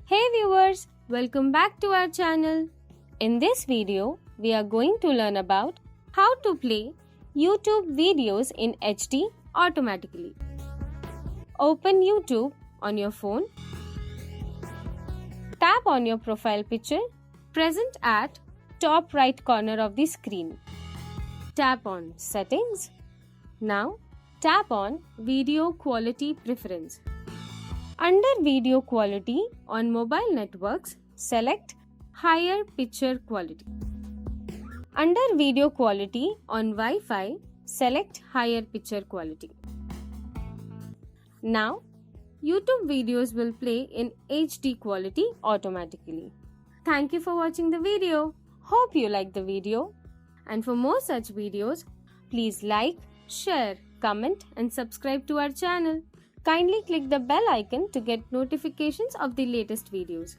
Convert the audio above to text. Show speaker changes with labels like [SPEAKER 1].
[SPEAKER 1] Hey viewers, welcome back to our channel. In this video, we are going to learn about how to play YouTube videos in HD automatically. Open YouTube on your phone. Tap on your profile picture present at top right corner of the screen. Tap on Settings. Now, tap on Video Quality Preference. Under Video Quality on mobile networks, select Higher Picture Quality. Under Video Quality on Wi-Fi, select Higher Picture Quality. Now, YouTube videos will play in HD quality automatically. Thank you for watching the video. Hope you liked the video. And for more such videos, please like, share, comment and subscribe to our channel. Kindly click the bell icon to get notifications of the latest videos.